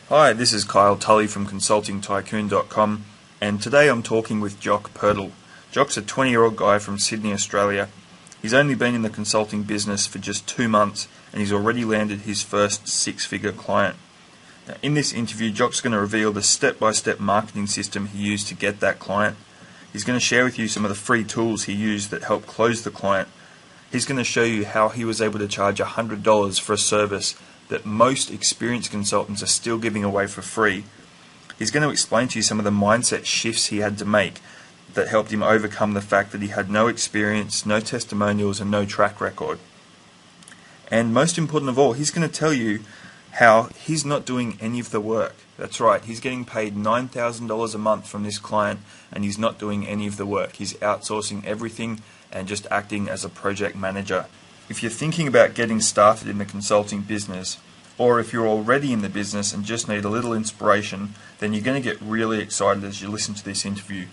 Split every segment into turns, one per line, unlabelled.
Hi, this is Kyle Tully from ConsultingTycoon.com, and today I'm talking with Jock Purtle. Jock's a 20-year-old guy from Sydney, Australia. He's only been in the consulting business for just 2 months, and he's already landed his first 6-figure client. Now, in this interview, Jock's going to reveal the step-by-step marketing system he used to get that client. He's going to share with you some of the free tools he used that helped close the client. He's going to show you how he was able to charge $100 for a service that most experienced consultants are still giving away for free. He's going to explain to you some of the mindset shifts he had to make that helped him overcome the fact that he had no experience, no testimonials, and no track record. And most important of all, he's going to tell you how he's not doing any of the work. That's right, he's getting paid $9,000 a month from this client, and he's not doing any of the work. He's outsourcing everything and just acting as a project manager. If you're thinking about getting started in the consulting business, or if you're already in the business and just need a little inspiration, then you're going to get really excited as you listen to this interview,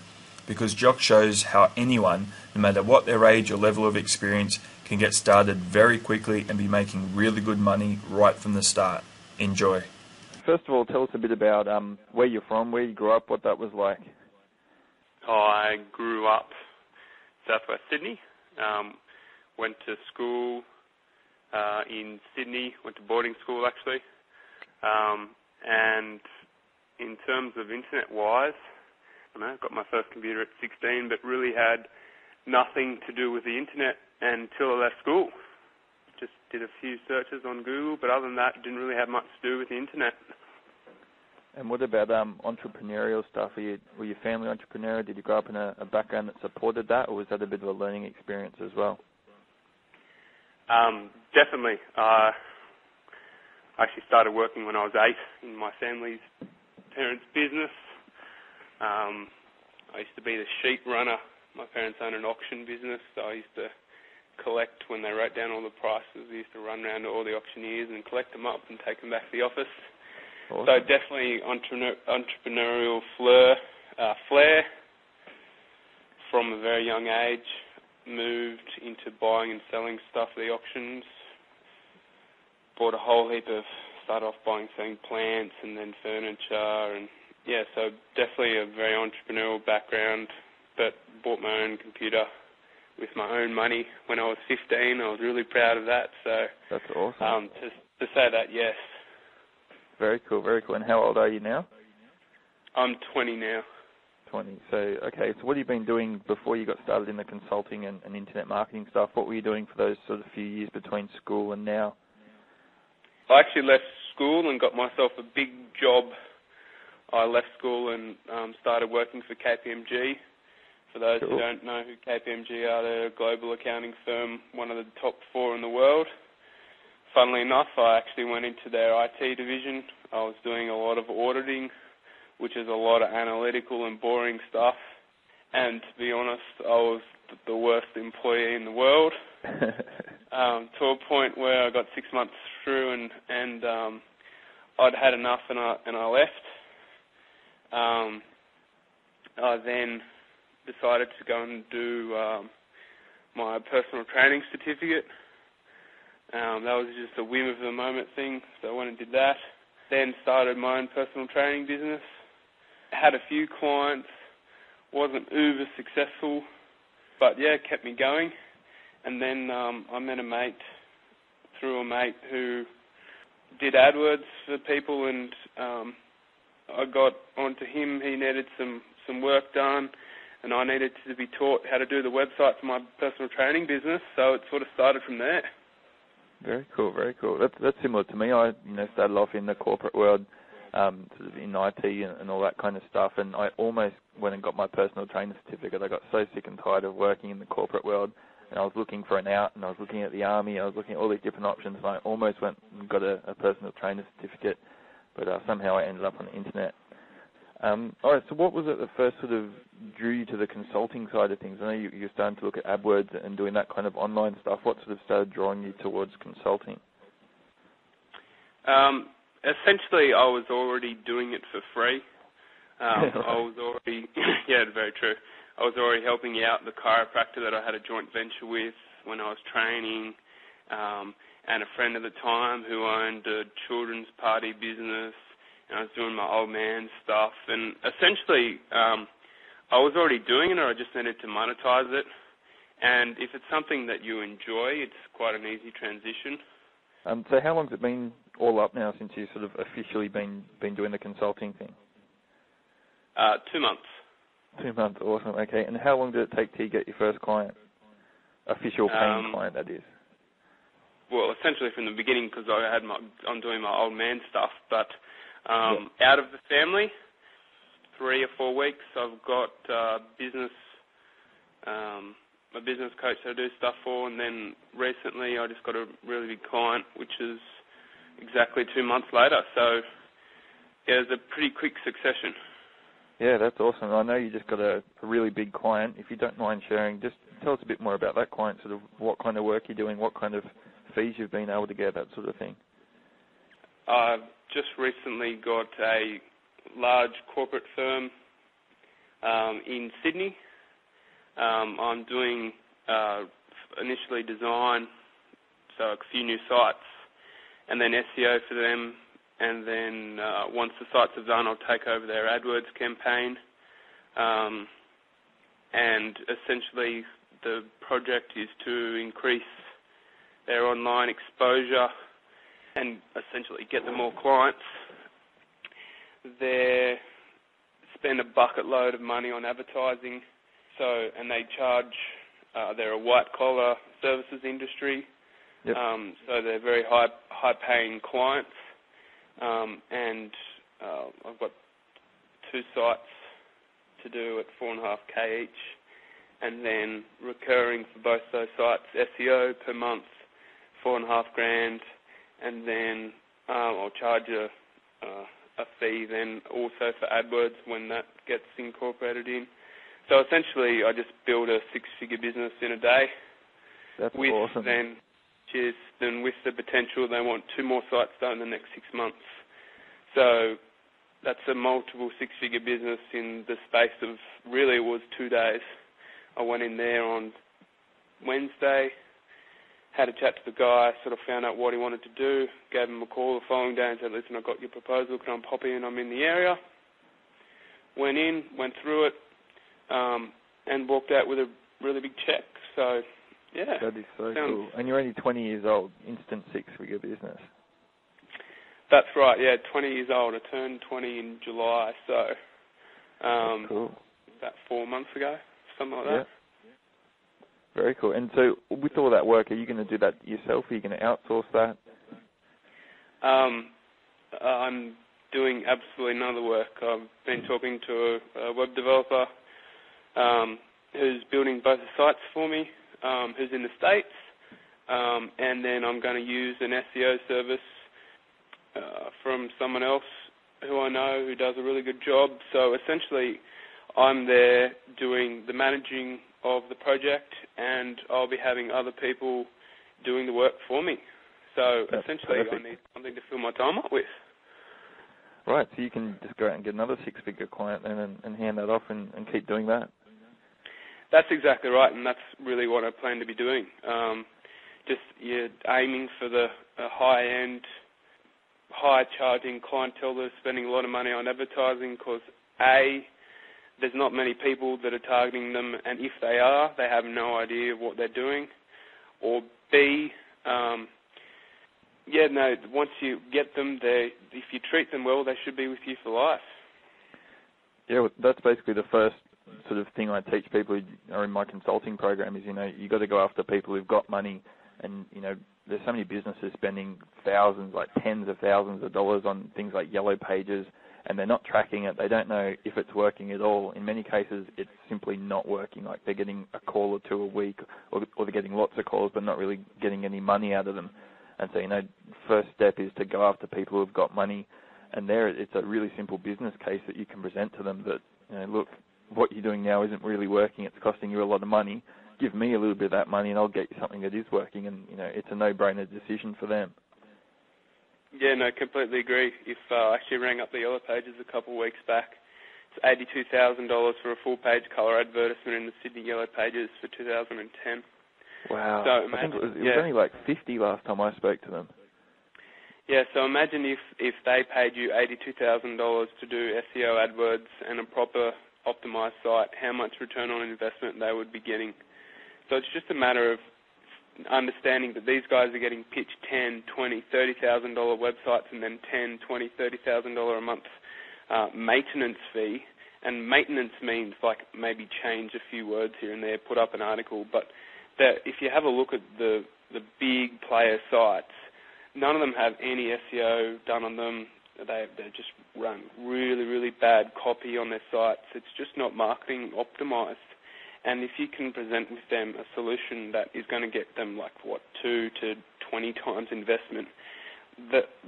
because Jock shows how anyone, no matter what their age or level of experience, can get started very quickly and be making really good money right from the start. Enjoy.
First of all, tell us a bit about where you're from, where you grew up, what that was like.
I grew up southwest Sydney. Went to school in Sydney, went to boarding school actually. And in terms of internet-wise, I got my first computer at 16, but really had nothing to do with the internet until I left school. Just did a few searches on Google, but other than that, didn't really have much to do with the internet.
And what about entrepreneurial stuff? Were your family entrepreneur? Did you grow up in a background that supported that, or was that a bit of a learning experience as well?
Definitely. I actually started working when I was 8 in my family's parents' business. I used to be the sheet runner. My parents owned an auction business, so I used to collect when they wrote down all the prices. I used to run around to all the auctioneers and collect them up and take them back to the office. Awesome. So definitely entrepreneurial flair from a very young age. Moved into buying and selling stuff at the auctions. Bought a whole heap of, started off buying, selling plants and then furniture, and so definitely a very entrepreneurial background, but bought my own computer with my own money when I was 15. I was really proud of that. So
that's awesome.
To say that, yes.
Very cool, very cool. And how old are you now?
I'm 20 now. 20.
So what have you been doing before you got started in the consulting and internet marketing stuff? What were you doing for those sort of few years between school and now?
I actually left school and got myself a big job. I left school and started working for KPMG. For those who don't know who KPMG are, they're a global accounting firm, one of the top 4 in the world. Funnily enough, I actually went into their IT division. I was doing a lot of auditing, which is a lot of analytical and boring stuff. And to be honest, I was the worst employee in the world, to a point where I got 6 months through and I'd had enough and I left. I then decided to go and do my personal training certificate. That was just a whim of the moment thing, so I went and did that. Then started my own personal training business. Had a few clients, wasn't uber successful, but kept me going. And then I met a mate who did AdWords for people, and I got onto him. He needed some work done, and I needed to be taught how to do the website for my personal training business, so it sort of started from there.
Very cool, very cool. That's similar to me. I started off in the corporate world, sort of in IT and all that kind of stuff, and I almost went and got my personal trainer certificate. I got so sick and tired of working in the corporate world, and I was looking for an out, and I was looking at the army, I was looking at all these different options, and I almost went and got a personal trainer certificate, but somehow I ended up on the internet. All right, so what was it that first sort of drew you to the consulting side of things? I know you're starting to look at AdWords and doing that kind of online stuff. What sort of started drawing you towards consulting?
Essentially, I was already doing it for free. I was already, very true. I was already helping out the chiropractor that I had a joint venture with when I was training, and a friend at the time who owned a children's party business and I was doing my old man stuff, and essentially I was already doing it, or I just needed to monetize it. And if it's something that you enjoy, it's quite an easy transition.
So how long has it been all up now since you've sort of officially been doing the consulting thing?
2 months.
2 months, awesome. Okay, and how long did it take to get your first client? Official paying client, that is.
Well, essentially from the beginning, because I'm doing my old man stuff. But out of the family, 3 or 4 weeks, I've got a business coach that I do stuff for, and then recently I just got a really big client, which is exactly 2 months later. So yeah, it's a pretty quick succession.
Yeah, that's awesome. I know you just got a really big client. If you don't mind sharing, just tell us a bit more about that client, sort of what kind of work you're doing, what kind of fees you've been able to get, that sort of thing.
I've just recently got a large corporate firm in Sydney. I'm doing initially design, so a few new sites, and then SEO for them. And then once the sites are done, I'll take over their AdWords campaign. And essentially the project is to increase their online exposure and essentially get them more clients. They spend a bucket load of money on advertising, and they charge, they're a white-collar services industry, so they're very high-paying clients. And I've got 2 sites to do at $4.5K each, and then recurring for both those sites, SEO per month, $4.5 and then I'll charge a fee then also for AdWords when that gets incorporated in. So essentially, I just build a 6-figure business in a day.
That's awesome.
Then with the potential, they want 2 more sites done in the next 6 months. So that's a multiple 6-figure business in the space of, really it was 2 days. I went in there on Wednesday, had a chat to the guy, sort of found out what he wanted to do, gave him a call the following day and said, listen, I've got your proposal, can I pop in? I'm in the area. Went in, went through it, and walked out with a really big check. So, yeah.
That is so cool. And you're only 20 years old, instant 6-figure business.
That's right, yeah, 20 years old. I turned 20 in July, so
that's cool.
About 4 months ago, something like that.
Very cool. And so with all that work, are you going to do that yourself? Are you going to outsource that?
I'm doing absolutely none of the work. I've been talking to a web developer who's building both the sites for me, who's in the States, and then I'm going to use an SEO service from someone else who I know who does a really good job. So essentially, I'm there doing the managing of the project, and I'll be having other people doing the work for me. So that's essentially perfect. I need something to fill my time up with.
Right, so you can just go out and get another 6-figure client then and hand that off and keep doing that.
That's exactly right, and that's really what I plan to be doing. You're aiming for the high-end, high-charging clientele that are spending a lot of money on advertising because, A, there's not many people that are targeting them, and if they are, they have no idea what they're doing. Or B, once you get them, if you treat them well, they should be with you for life.
Yeah, well, that's basically the first sort of thing I teach people who are in my consulting program is, you got to go after people who've got money, and, there's so many businesses spending thousands, like tens of thousands of dollars on things like Yellow Pages, and they're not tracking it. They don't know if it's working at all. In many cases, it's simply not working. Like they're getting a call or 2 a week, or they're getting lots of calls, but not really getting any money out of them. And so, first step is to go after people who've got money, and it's a really simple business case that you can present to them that, look, what you're doing now isn't really working. It's costing you a lot of money. Give me a little bit of that money, and I'll get you something that is working. And it's a no-brainer decision for them.
Yeah, no, completely agree. If I actually rang up the Yellow Pages a couple of weeks back, it's $82,000 for a full-page colour advertisement in the Sydney Yellow Pages for 2010.
Wow.
So
I think it was only like 50 last time I spoke to them.
Yeah, so imagine if they paid you $82,000 to do SEO AdWords and a proper optimized site, how much return on investment they would be getting. So it's just a matter of understanding that these guys are getting pitched $10,000, $20,000, $30,000 websites and then $10,000, $20,000, $30,000 a month maintenance fee. And maintenance means like maybe change a few words here and there, put up an article. But if you have a look at the big player sites, none of them have any SEO done on them. They just run really, really bad copy on their sites. It's just not marketing optimized. And if you can present with them a solution that is going to get them 2 to 20 times investment,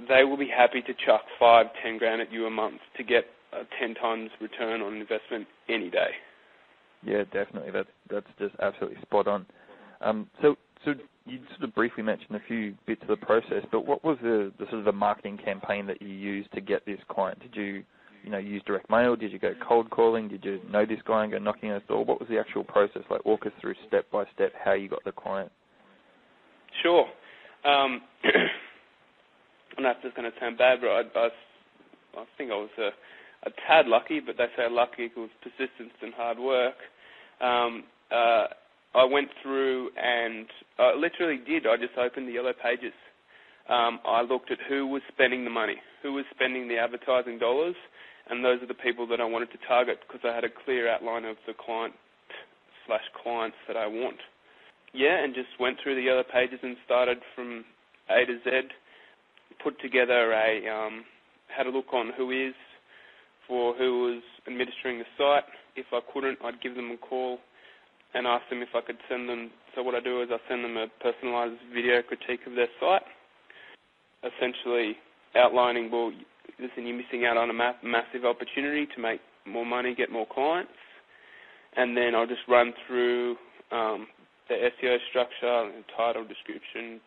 they will be happy to chuck 5-10 grand at you a month to get a 10 times return on investment any day.
Yeah, definitely. That's just absolutely spot on. So you sort of briefly mentioned a few bits of the process, but what was the sort of the marketing campaign that you used to get this client? Did you use direct mail? Did you go cold calling? Did you know this guy and go knocking on his door? What was the actual process like? Walk us through step by step how you got the client.
Sure. I don't know if this is going to sound bad, but I think I was a tad lucky, but they say luck equals persistence and hard work. I went through and I literally did. I just opened the Yellow Pages. I looked at who was spending the money, who was spending the advertising dollars, and those are the people that I wanted to target because I had a clear outline of the clients that I want. Yeah, and just went through the Yellow Pages and started from A to Z, put together had a look on who was administering the site. If I couldn't, I'd give them a call and ask them if I could send them. So what I do is I send them a personalised video critique of their site, essentially outlining, well, listen, you're missing out on a massive opportunity to make more money, get more clients. And then I'll just run through the SEO structure, title, description.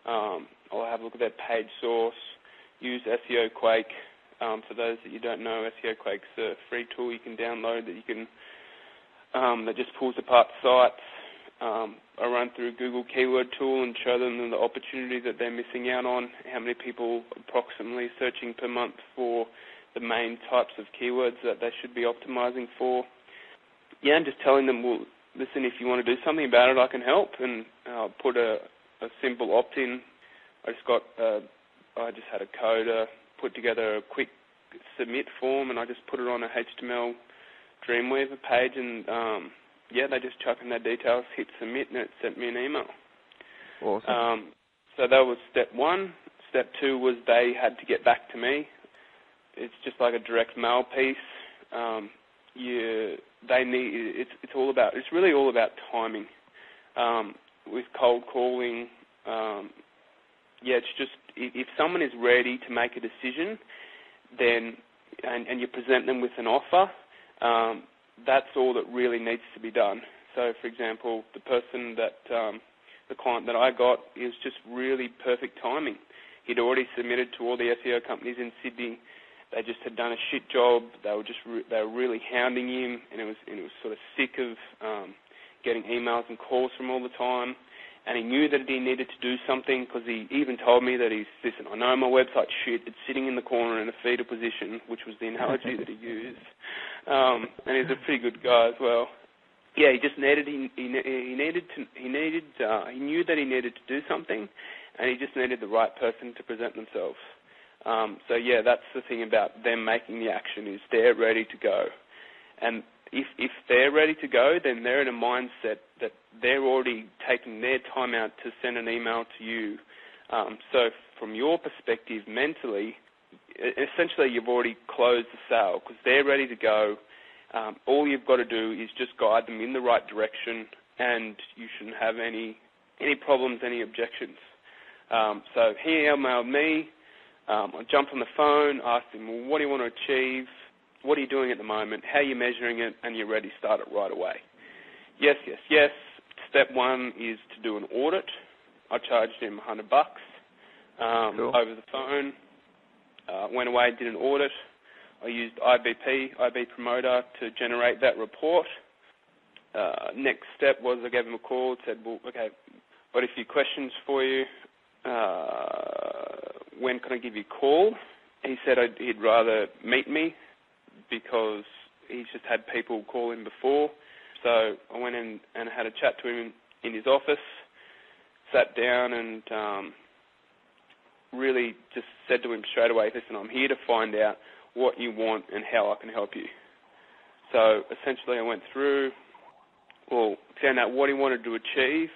I'll have a look at their page source, use SEO Quake. For those that you don't know, SEO Quake's a free tool you can download that just pulls apart sites. I run through Google Keyword Tool and show them the opportunity that they're missing out on, how many people approximately searching per month for the main types of keywords that they should be optimizing for. Yeah, and just telling them, well, listen, if you want to do something about it, I can help. And I'll put a simple opt-in. I just had a coder put together a quick submit form, and I just put it on a HTML Dreamweaver page, and they just chuck in their details, hit submit, and it sent me an email.
Awesome.
So that was step one. Step two was they had to get back to me. It's just like a direct mail piece. It's really all about timing. With cold calling, it's just if someone is ready to make a decision, then and you present them with an offer, that's all that really needs to be done. So, for example, the client that I got is just really perfect timing. He'd already submitted to all the SEO companies in Sydney. They just had done a shit job. They were really hounding him, and he was sort of sick of getting emails and calls from all the time. And he knew that he needed to do something because he even told me that listen, I know my website's shit. It's sitting in the corner in a fetal position, which was the analogy that he used. And he's a pretty good guy as well. Yeah, he just he knew that he needed to do something, and he just needed the right person to present themselves. That's the thing about them making the action is they're ready to go. And if they're ready to go, then they're in a mindset that they're already taking their time out to send an email to you. So from your perspective, mentally, essentially you've already closed the sale because they're ready to go. All you've got to do is just guide them in the right direction, and you shouldn't have any problems, any objections. So he emailed me. I jumped on the phone, asked him, well, what do you want to achieve? What are you doing at the moment? How are you measuring it? And you're ready to start it right away. Yes. Step one is to do an audit. I charged him $100
cool.
over the phone. Went away, did an audit. I used IB Promoter to generate that report. Next step was I gave him a call, said, well, okay, got a few questions for you. when can I give you a call? He said he'd rather meet me because he's just had people call him before. So I went in and had a chat to him in his office, sat down and really just said to him straight away, listen, I'm here to find out what you want and how I can help you. So essentially I went through, found out what he wanted to achieve,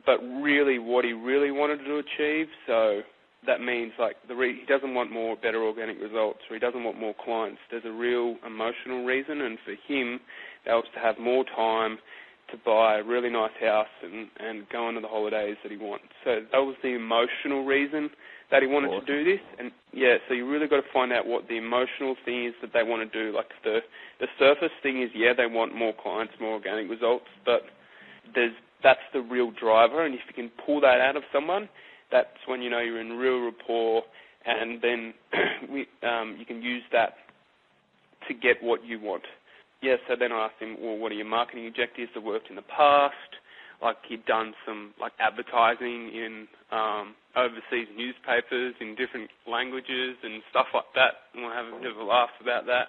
but really what he really wanted to achieve. So that means he doesn't want better organic results, or he doesn't want more clients. There's a real emotional reason, and for him, that was to have more time to buy a really nice house and go on to the holidays that he wants. So that was the emotional reason that he wanted to do this. And yeah, so you really got to find out what the emotional thing is that they want to do. Like the surface thing is, they want more clients, more organic results, but that's the real driver. And if you can pull that out of someone, that's when you know you're in real rapport, and then you can use that to get what you want. Yeah, so then I asked him, what are your marketing objectives that worked in the past? Like he'd done some advertising in overseas newspapers in different languages and stuff like that. And we'll have a bit of a laugh about that.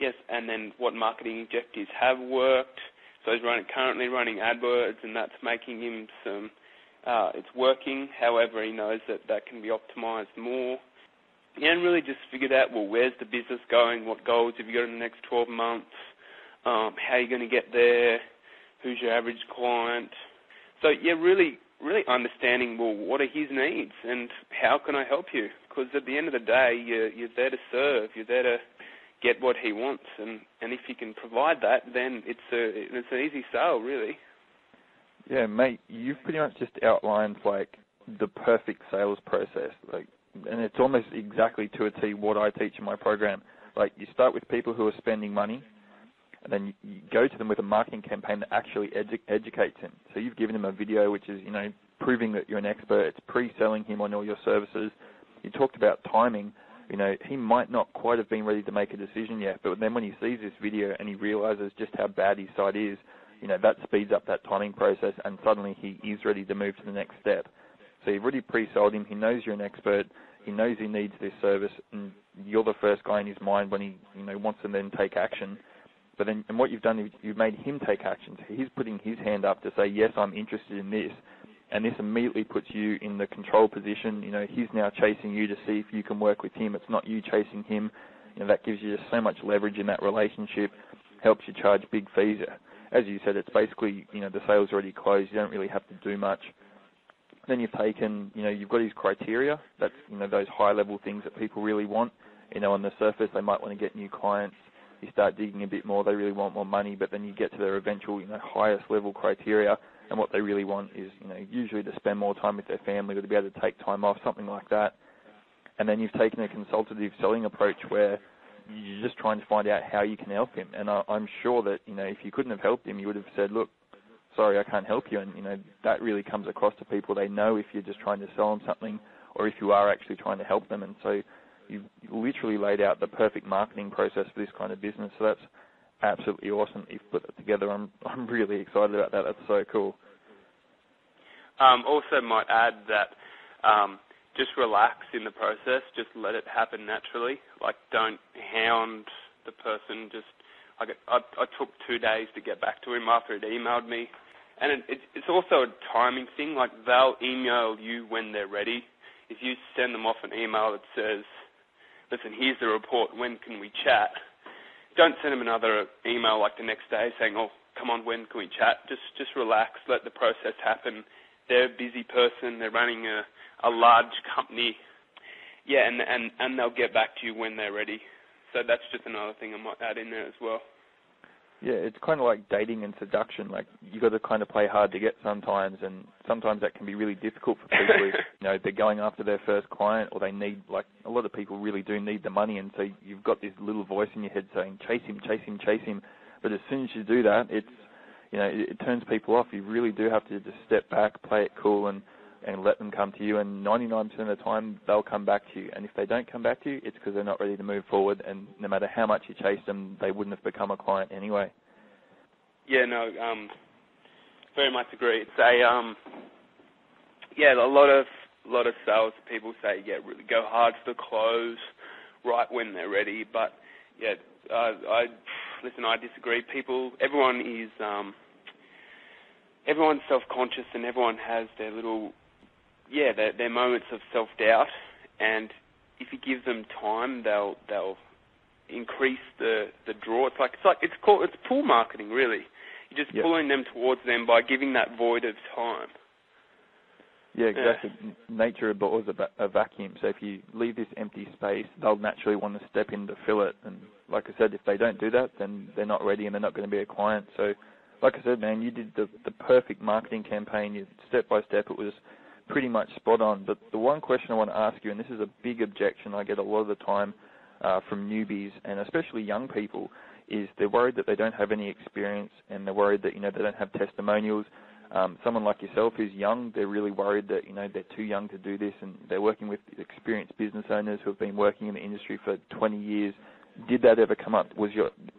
Yes, and then what marketing objectives have worked. So he's currently running AdWords, and that's making him it's working. However, he knows that can be optimized more. And really just figured out, where's the business going? What goals have you got in the next 12 months? How are you going to get there? Who's your average client? So, really understanding, what are his needs and how can I help you? Because at the end of the day, you're there to serve. You're there to get what he wants. And if you can provide that, then it's an easy sale, really.
Yeah, mate, you've pretty much just outlined, the perfect sales process. And it's almost exactly to a T what I teach in my program. You start with people who are spending money, and then you go to them with a marketing campaign that actually educates him. So you've given him a video which is, proving that you're an expert. It's pre-selling him on all your services. You talked about timing. He might not quite have been ready to make a decision yet, but then when he sees this video and he realizes just how bad his site is, that speeds up that timing process, and suddenly he is ready to move to the next step. So you've already pre-sold him. He knows you're an expert. He knows he needs this service, and you're the first guy in his mind when he wants to then take action. But then, and what you've done is you've made him take action. So he's putting his hand up to say, yes, I'm interested in this. And this immediately puts you in the control position. He's now chasing you to see if you can work with him. It's not you chasing him. That gives you just so much leverage in that relationship, helps you charge big fees. As you said, it's basically, the sale's already closed. You don't really have to do much. Then you've taken, you've got his criteria. That's, those high-level things that people really want. On the surface, they might want to get new clients. You start digging a bit more, they really want more money, but then you get to their eventual, highest level criteria, and what they really want is, usually to spend more time with their family or to be able to take time off, something like that. And then you've taken a consultative selling approach where you're just trying to find out how you can help him. And I'm sure that, if you couldn't have helped him, you would have said, look, sorry, I can't help you. And, that really comes across to people. They know if you're just trying to sell them something or if you are actually trying to help them. And so you've literally laid out the perfect marketing process for this kind of business. So that's absolutely awesome. You've put that together. I'm really excited about that. That's so cool.
Also might add that just relax in the process. Just let it happen naturally. Don't hound the person. I took 2 days to get back to him after he'd emailed me. And it's also a timing thing. They'll email you when they're ready. If you send them off an email that says, listen, here's the report, when can we chat? Don't send them another email the next day saying, oh, come on, when can we chat? Just relax, let the process happen. They're a busy person. They're running a large company. Yeah, and they'll get back to you when they're ready. So that's just another thing I might add in there as well.
Yeah, it's kind of like dating and seduction. You got to kind of play hard to get sometimes, and sometimes that can be really difficult for people. If, they're going after their first client, or they need, a lot of people really do need the money, and so you've got this little voice in your head saying, chase him, chase him, chase him. But as soon as you do that, it turns people off. You really do have to just step back, play it cool, and let them come to you. And 99% of the time, they'll come back to you. And if they don't come back to you, it's because they're not ready to move forward. And no matter how much you chase them, they wouldn't have become a client anyway.
Yeah, no, very much agree. It's Yeah, a lot of sales people say, yeah, really go hard for the close right when they're ready. But yeah, I disagree. Everyone's self-conscious, and everyone has their little, their moments of self-doubt. And if you give them time, they'll increase the draw. It's pull marketing, really. You're just pulling them towards them by giving that void of time.
Yeah, exactly. Yeah. Nature abhors a vacuum. So if you leave this empty space, they'll naturally want to step in to fill it. And like I said, if they don't do that, then they're not ready and they're not going to be a client. So like I said, man, you did the perfect marketing campaign. You, step by step, it was pretty much spot on. But the one question I want to ask you, and this is a big objection I get a lot of the time from newbies and especially young people, is they're worried that they don't have any experience, and they're worried that, they don't have testimonials. Someone like yourself who's young, they're really worried that, they're too young to do this, and they're working with experienced business owners who have been working in the industry for 20 years. Did that ever come up?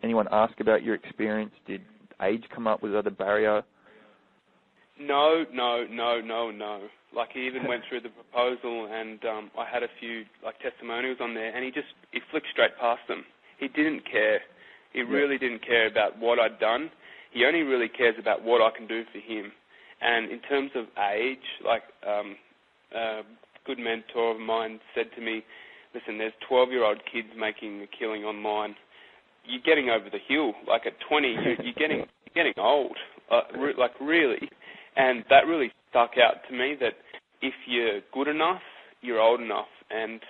Anyone ask about your experience? Did age come up? Was that a barrier?
No. Like, he even went through the proposal, and I had a few testimonials on there, and he flicked straight past them. He didn't care. He really didn't care about what I'd done. He only really cares about what I can do for him. And in terms of age, a good mentor of mine said to me, listen, there's 12-year-old kids making a killing online. You're getting over the hill. Like, at 20, you're getting old, really. And that really stuck out to me, that if you're good enough, you're old enough. And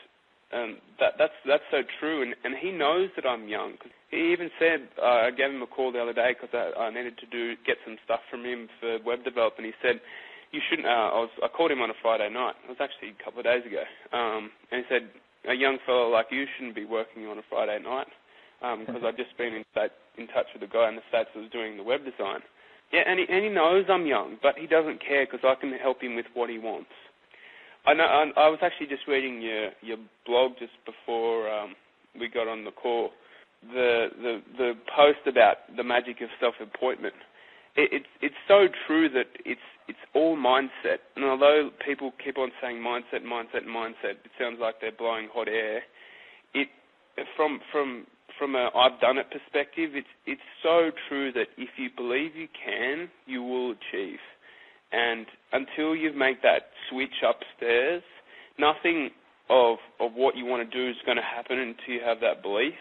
that's so true. And he knows that I'm young. He even said, I gave him a call the other day because I needed to get some stuff from him for web development. He said, you shouldn't, I called him on a Friday night. It was actually a couple of days ago. And he said, a young fellow like you shouldn't be working on a Friday night, because I'd just been in touch with a guy in the States that was doing the web design. Yeah, and he knows I'm young, but he doesn't care because I can help him with what he wants. I was actually just reading your blog just before we got on the call. The post about the magic of self-appointment. It's so true that it's all mindset. And although people keep on saying mindset, it sounds like they're blowing hot air. From a I've done it perspective, it's so true that if you believe you can, you will achieve. And until you make that switch upstairs, nothing of what you want to do is going to happen until you have that belief.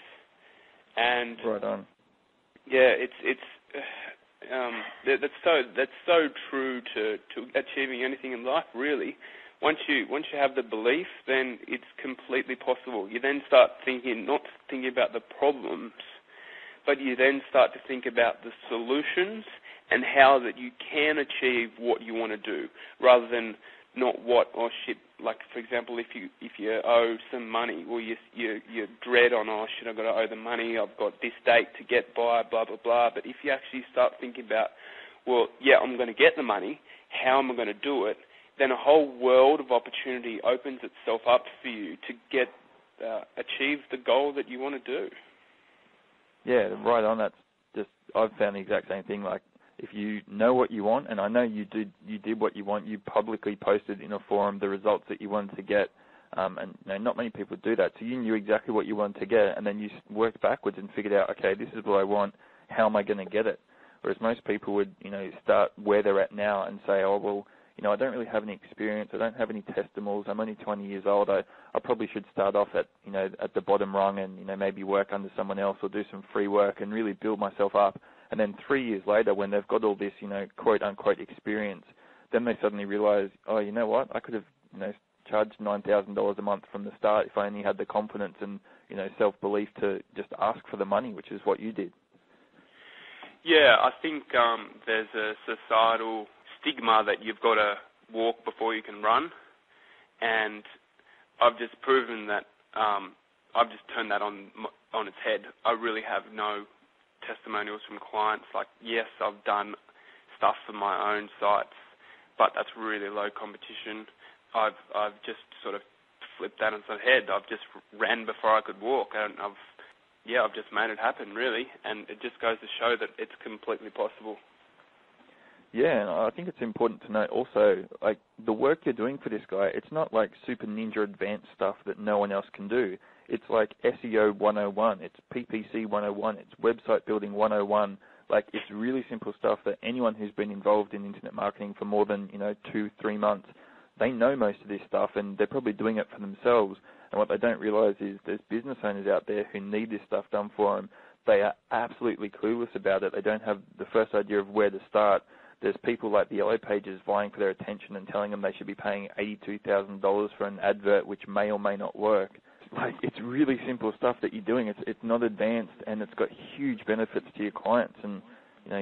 And
right on.
Yeah, that's so true to achieving anything in life, really. Once you have the belief, then it's completely possible. You then start not thinking about the problems, but you then start to think about the solutions and how that you can achieve what you want to do, rather than not what or shit. Like, for example, if you owe some money, well, you dread on, oh shit, I've got to owe the money, I've got this date to get by, blah blah blah. But if you actually start thinking about, well, yeah, I'm going to get the money, how am I going to do it? Then a whole world of opportunity opens itself up for you to achieve the goal that you want to do. Yeah,
right on. I've found the exact same thing. Like, if you know what you want, and I know you did what you want, you publicly posted in a forum the results that you wanted to get, and not many people do that. So you knew exactly what you wanted to get, and then you worked backwards and figured out, okay, this is what I want, how am I going to get it? Whereas most people would, start where they're at now and say, oh, well, I don't really have any experience, I don't have any testimonials, I'm only 20 years old, I probably should start off at the bottom rung and, maybe work under someone else or do some free work and really build myself up. And then 3 years later, when they've got all this, quote-unquote experience, then they suddenly realize, oh, you know what, I could have, charged $9,000 a month from the start if I only had the confidence and, self-belief to just ask for the money, which is what you did.
Yeah, I think there's a societal stigma that you've got to walk before you can run, and I've just proven that I've just turned that on its head. I really have no testimonials from clients. Like, yes, I've done stuff for my own sites, but that's really low competition. I've just sort of flipped that on its head. I've just ran before I could walk, and I've just made it happen, really, and it just goes to show that it's completely possible.
Yeah, and I think it's important to note also, like, the work you're doing for this guy, it's not like super ninja advanced stuff that no one else can do. It's like SEO 101, it's PPC 101, it's website building 101. Like, it's really simple stuff that anyone who's been involved in internet marketing for more than, 2-3 months, they know most of this stuff, and they're probably doing it for themselves. And what they don't realize is there's business owners out there who need this stuff done for them. They are absolutely clueless about it. They don't have the first idea of where to start. There's people like the Yellow Pages vying for their attention and telling them they should be paying $82,000 for an advert which may or may not work. Like, it's really simple stuff that you're doing. It's not advanced, and it's got huge benefits to your clients. And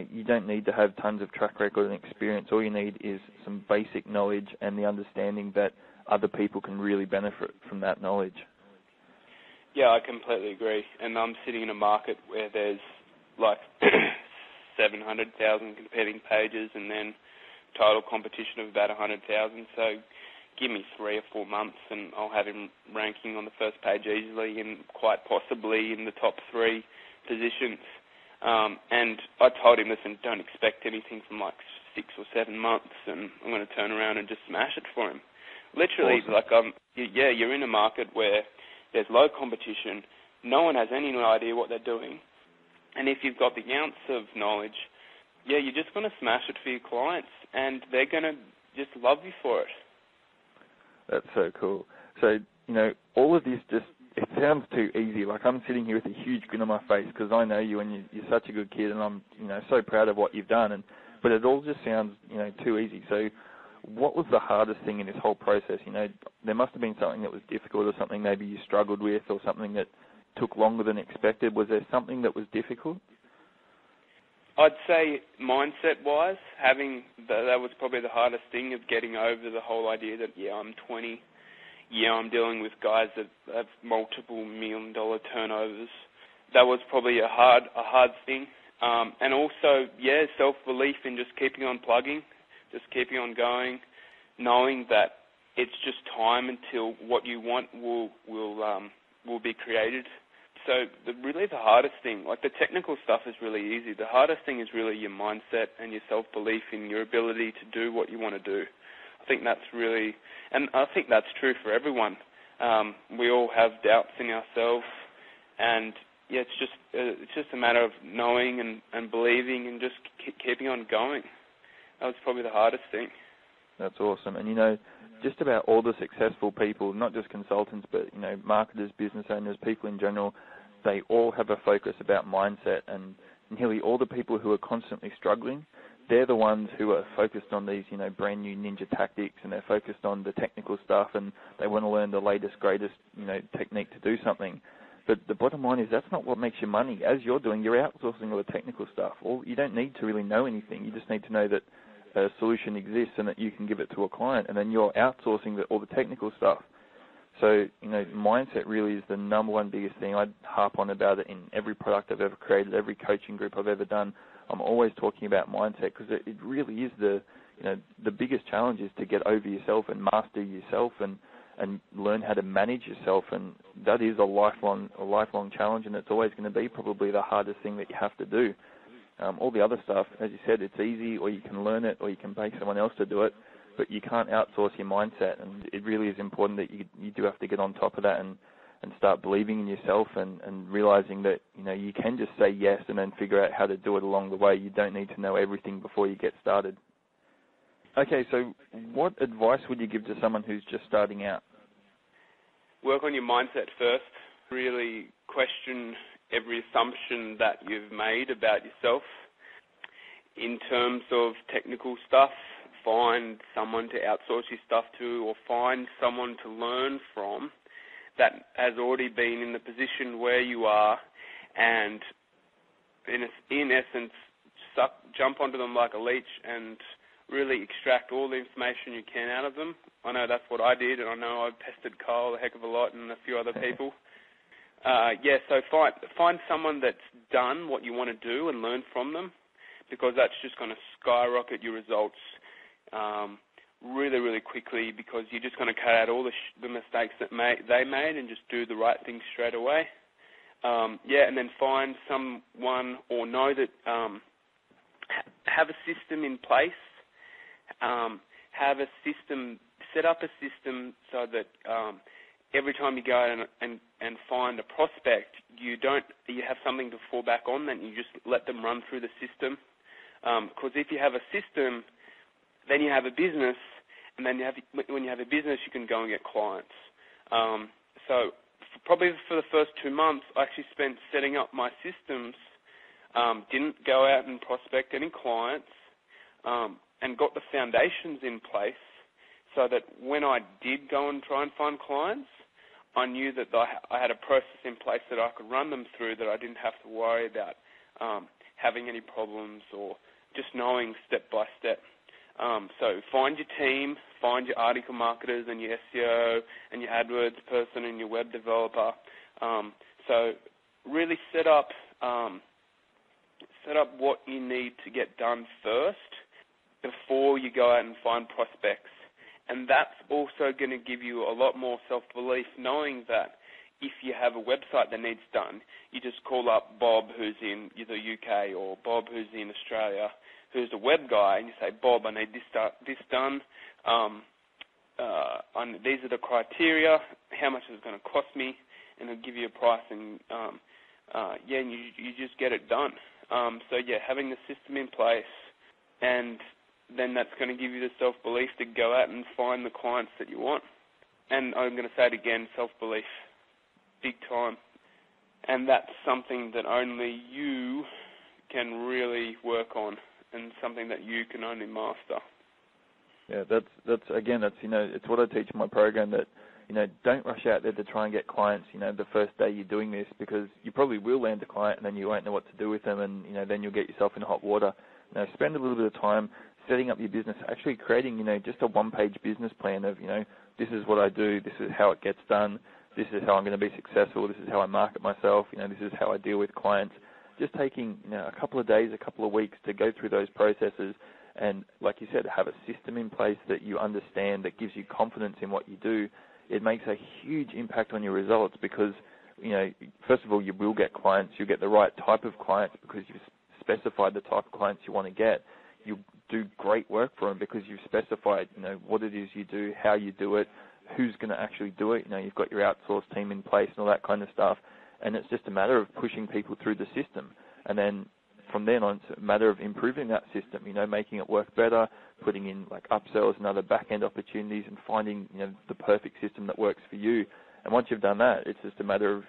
you don't need to have tons of track record and experience. All you need is some basic knowledge and the understanding that other people can really benefit from that knowledge.
Yeah, I completely agree. And I'm sitting in a market where there's like 700,000 competing pages and then total competition of about 100,000. So give me 3 or 4 months and I'll have him ranking on the first page easily and quite possibly in the top 3 positions. And I told him, listen, don't expect anything from like 6 or 7 months and I'm going to turn around and just smash it for him. Literally, awesome. You're in a market where there's low competition, no one has any idea what they're doing, and if you've got the ounce of knowledge, you're just going to smash it for your clients, and they're going to just love you for it.
That's so cool. So, all of this it sounds too easy. Like, I'm sitting here with a huge grin on my face because I know you and you're such a good kid, and I'm, so proud of what you've done, but it all just sounds, too easy. So what was the hardest thing in this whole process? There must have been something that was difficult or something maybe you struggled with or something that took longer than expected. Was there something that was difficult?
I'd say mindset-wise, that was probably the hardest thing, of getting over the whole idea that, I'm 20, I'm dealing with guys that have multiple $1 million turnovers. That was probably a hard thing. And also, self-belief in just keeping on plugging, just keeping on going, knowing that it's just time until what you want will be created. So really the hardest thing, like the technical stuff is really easy. The hardest thing is really your mindset and your self-belief in your ability to do what you want to do. I think that's really, and I think that's true for everyone. We all have doubts in ourselves, and it's just a matter of knowing and believing and just keeping on going. That was probably the hardest thing.
That's awesome. And, just about all the successful people, not just consultants, but, marketers, business owners, people in general, they all have a focus about mindset. And nearly all the people who are constantly struggling, they're the ones who are focused on these, brand new ninja tactics, and they're focused on the technical stuff, and they want to learn the latest, greatest, technique to do something. But the bottom line is that's not what makes you money. As you're doing, you're outsourcing all the technical stuff. You don't need to really know anything. You just need to know that a solution exists and that you can give it to a client, and then you're outsourcing all the technical stuff. So, mindset really is the number one biggest thing. I harp on about it in every product I've ever created, every coaching group I've ever done. I'm always talking about mindset because it really is the biggest challenge is to get over yourself and master yourself and learn how to manage yourself, and that is a lifelong challenge, and it's always going to be probably the hardest thing that you have to do. All the other stuff, as you said, it's easy, or you can learn it, or you can pay someone else to do it, but you can't outsource your mindset, and it really is important that you do have to get on top of that and start believing in yourself and realizing that, you can just say yes and then figure out how to do it along the way. You don't need to know everything before you get started. Okay, so what advice would you give to someone who's just starting out?
Work on your mindset first. Really question every assumption that you've made about yourself. In terms of technical stuff, find someone to outsource your stuff to, or find someone to learn from that has already been in the position where you are, and in essence, jump onto them like a leech and really extract all the information you can out of them. I know that's what I did, and I know I pestered Kyle a heck of a lot and a few other people. So find someone that's done what you want to do and learn from them, because that's just going to skyrocket your results really, really quickly, because you're just going to cut out all the mistakes that they made and just do the right thing straight away. And then find someone or know that have a system in place. Set up a system so that every time you go and find a prospect, you have something to fall back on, then you just let them run through the system. Because if you have a system, then you have a business, and then when you have a business, you can go and get clients. So probably for the first 2 months, I actually spent setting up my systems, didn't go out and prospect any clients, and got the foundations in place so that when I did go and try and find clients, I knew that I had a process in place that I could run them through, that I didn't have to worry about having any problems or just knowing step by step. So find your team, find your article marketers and your SEO and your AdWords person and your web developer. So really set up what you need to get done first before you go out and find prospects. And that's also going to give you a lot more self-belief, knowing that if you have a website that needs done, you just call up Bob, who's in either UK, or Bob, who's in Australia, who's a web guy, and you say, Bob, I need this done. These are the criteria. How much is it going to cost me? And it'll give you a price, and and you just get it done. Having the system in place, and then that's going to give you the self-belief to go out and find the clients that you want. And I'm going to say it again, self-belief, big time. And that's something that only you can really work on, and something that you can only master.
Yeah, that's it's what I teach in my program, that don't rush out there to try and get clients the first day you're doing this, because you probably will land a client and then you won't know what to do with them, and then you'll get yourself in hot water. Spend a little bit of time setting up your business, actually creating just a one-page business plan of this is what I do, this is how it gets done, this is how I'm going to be successful, this is how I market myself, this is how I deal with clients. Just taking a couple of days, a couple of weeks to go through those processes, and like you said, have a system in place that you understand, that gives you confidence in what you do. It makes a huge impact on your results, because first of all, you will get clients. You'll get the right type of clients because you've specified the type of clients you want to get. You'll do great work for them because you've specified what it is you do, how you do it, who's going to actually do it. You've got your outsourced team in place and all that kind of stuff. And it's just a matter of pushing people through the system. And then from then on, it's a matter of improving that system, making it work better, putting in like upsells and other back-end opportunities, and finding, the perfect system that works for you. And once you've done that, it's just a matter of,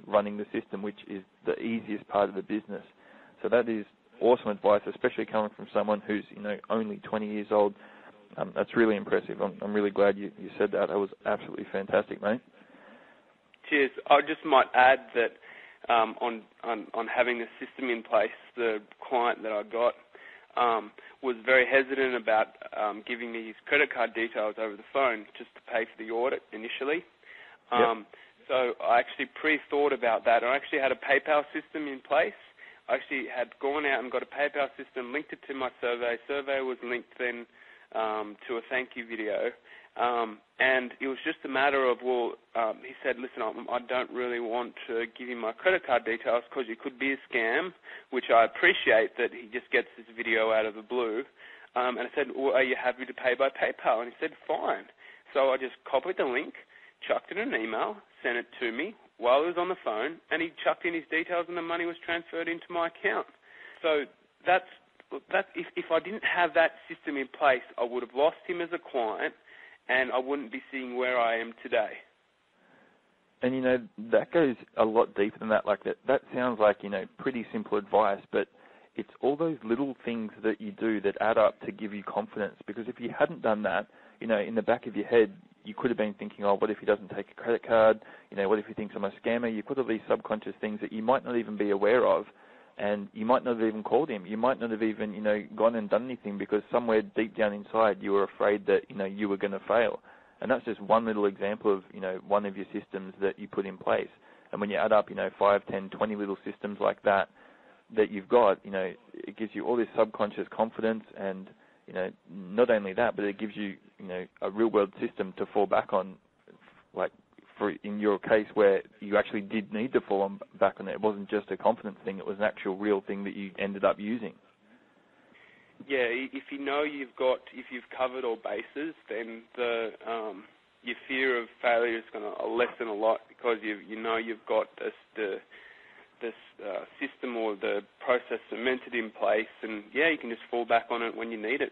running the system, which is the easiest part of the business. So that is awesome advice, especially coming from someone who's, only 20 years old. That's really impressive. I'm really glad you said that. That was absolutely fantastic, mate.
Cheers. I just might add that on having a system in place, the client that I got was very hesitant about giving me his credit card details over the phone just to pay for the audit initially.
Yep.
So I actually pre-thought about that. I actually had a PayPal system in place. I actually had gone out and got a PayPal system, linked it to my survey. Survey was linked then to a thank you video. And it was just a matter of, he said, listen, I don't really want to give you my credit card details because it could be a scam, which I appreciate that he just gets this video out of the blue. And I said, well, are you happy to pay by PayPal? And he said, fine. So I just copied the link, chucked it in an email, sent it to me while he was on the phone, and he chucked in his details and the money was transferred into my account. So that's if I didn't have that system in place, I would have lost him as a client, and I wouldn't be seeing where I am today.
And, that goes a lot deeper than that. Like that sounds like, pretty simple advice, but it's all those little things that you do that add up to give you confidence. Because if you hadn't done that, in the back of your head, you could have been thinking, oh, what if he doesn't take a credit card? What if he thinks I'm a scammer? You've got all these subconscious things that you might not even be aware of, and you might not have even called him. You might not have even, gone and done anything because somewhere deep down inside you were afraid that, you were going to fail. And that's just one little example of, one of your systems that you put in place. And when you add up, 5, 10, 20 little systems like that you've got, it gives you all this subconscious confidence, and, not only that, but it gives you, a real-world system to fall back on, like for in your case where you actually did need to fall back on it. It wasn't just a confidence thing, it was an actual real thing that you ended up using.
if you know if you've covered all bases, then your fear of failure is going to lessen a lot, because you know you've got the system or the process cemented in place, and you can just fall back on it when you need it.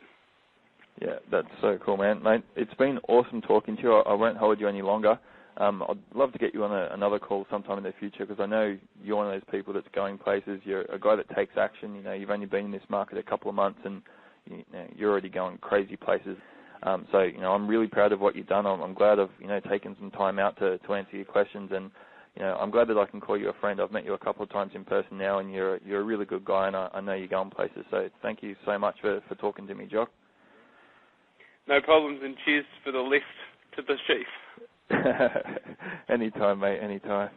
Yeah, that's so cool, man. Mate, it's been awesome talking to you. I won't hold you any longer. I'd love to get you on another call sometime in the future, because I know you're one of those people that's going places. You're a guy that takes action. You've only been in this market a couple of months, and you're already going crazy places. So I'm really proud of what you've done. I'm glad I've taken some time out to answer your questions, and I'm glad that I can call you a friend. I've met you a couple of times in person now, and you're a really good guy, and I know you're going places. So thank you so much for talking to me, Jock.
No problems, and cheers for the lift to the chief.
Anytime, mate, anytime.